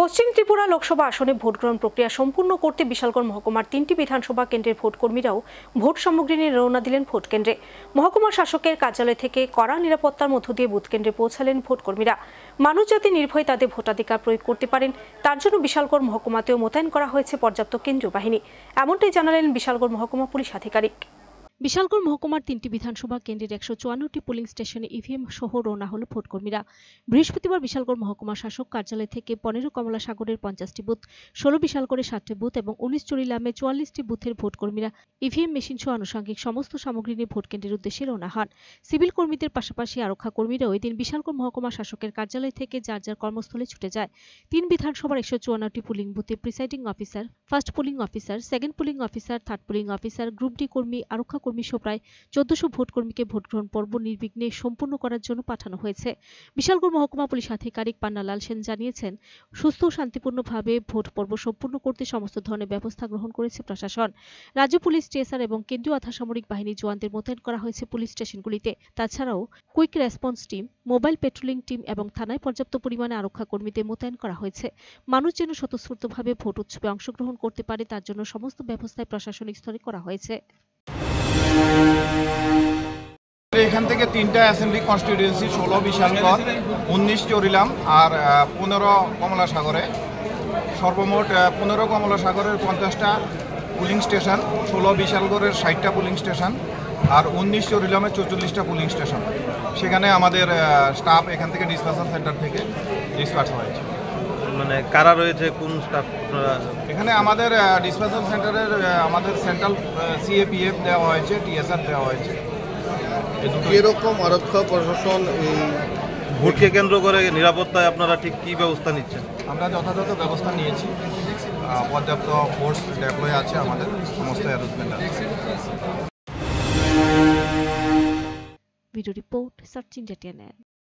পশ্চিম ত্রিপুরা লোকসভা আসনে ভোট গ্রহণ প্রক্রিয়া সম্পূর্ণ করতে বিশালগড় মহকুমার 3টি বিধানসভা কেন্দ্রের ভোট কর্মীরাও ভোট সামগ্রী নিয়ে রওনা দিলেন ভোট কেন্দ্রে। মহকুমা শাসকের কার্যালয় থেকে কড়া নিরাপত্তার মধ্য দিয়ে বুথ কেন্দ্রে পৌঁছালেন ভোট কর্মীরা। মানুষ যাতে নির্ভয়ে তাদের ভোটাধিকার প্রয়োগ করতে পারেন তার জন্য বিশালগড় মহকুমাতেও মোতায়েন করা হয়েছে পর্যাপ্ত কেন্দ্রীয় বাহিনী, এমনটাই জানালেন বিশালগড় মহকুমা পুলিশ আধিকারিক। বিশালগড় মহকুমার 3টি বিধানসভা কেন্দ্রের 154টি পোলিং স্টেশনে ইভিএম সহ রওনা হল ভোটকর্মীরা। বৃহস্পতিবার বিশালগড় মহকুমা শাসক কার্যালয় থেকে 15 কমলা সাগরের 50টি বুথ, 16 বিশালগড়ের 7টি বুথ এবং 19 চুরিলামে 44টি বুথের ভোটকর্মীরা ইভিএম মেশিন সহ আনুষঙ্গিক সমস্ত সামগ্রী নিয়ে ভোট কেন্দ্রের উদ্দেশ্যে রওনা হন। সিভিল কর্মীদের পাশাপাশি আরক্ষা কর্মীরাও এদিন বিশালগড় মহকুমা শাসকের কার্যালয় থেকে যার যার কর্মস্থলে ছুটে যায়। 3 বিধানসভার 154টি পোলিং বুথে presiding officer, first polling officer, second polling officer, third polling officer, group D কর্মী, আরক্ষা কর্মী সহ প্রায় 1400 ভোট কর্মীকে ভোট গ্রহণ পর্ব নির্বিঘ্নে সম্পূর্ণ করার জন্য পাঠানো হয়েছে। বিশালগড় মহকুমা পুলিশ আধিকারিক পান্নালাল সেন জানিয়েছেন, সুস্থ ও শান্তিপূর্ণভাবে ভোট পর্ব সম্পূর্ণ করতে সমস্ত ধরনের ব্যবস্থা গ্রহণ করেছে প্রশাসন। রাজ্য পুলিশ, টিএসআর এবং কেন্দ্রীয় আধা সামরিক বাহিনী জওয়ানদের মোতায়েন করা হয়েছে পুলিশ স্টেশনগুলিতে। তাছাড়াও quick response team, mobile patrolling team এবং থানায় পর্যাপ্ত পরিমাণে আরক্ষা কর্মীদের মোতায়েন করা হয়েছে। মানুষ যেন স্বতঃস্ফূর্তভাবে ভোট উৎসবে অংশগ্রহণ করতে পারে তার জন্য সমস্ত ব্যবস্থায় প্রশাসনিক স্তরে করা হয়েছে। এখান থেকে 3টা অ্যাসেম্বলি কনস্টিটিউয়েন্সি 16 বিশালগড়, 19 চরিলাম আর 15 কমলা সাগরে, সর্বমোট 15 কমলা সাগরের 50টা পুলিং স্টেশন, 16 বিশালগড়ের 60টা পুলিং স্টেশন আর 19 চরিলামের 44টা পুলিং স্টেশন। সেখানে আমাদের স্টাফ এখান থেকে ডিসপার্সাল সেন্টার থেকে ডিসপার্স হয়েছে। মানে কারা রয়েছে, কোন স্টাফ? এখানে আমাদের ডিসপার্সাল সেন্টারের আমাদের সেন্ট্রাল সিএপিএফ দেওয়া হয়েছে, টিএসআর দেওয়া হয়েছে। এরকম আরক্ষা প্রশাসন এই ভোটকে কেন্দ্র করে নিরাপত্তায় আপনারা ঠিক কি ব্যবস্থা নিচ্ছেন? আমরা যথাযথ ব্যবস্থা নিয়েছি, পর্যাপ্ত ফোর্স ডেপ্লয় আছে, আমাদের সমস্ত অ্যারেঞ্জমেন্ট আছে। Video report search India.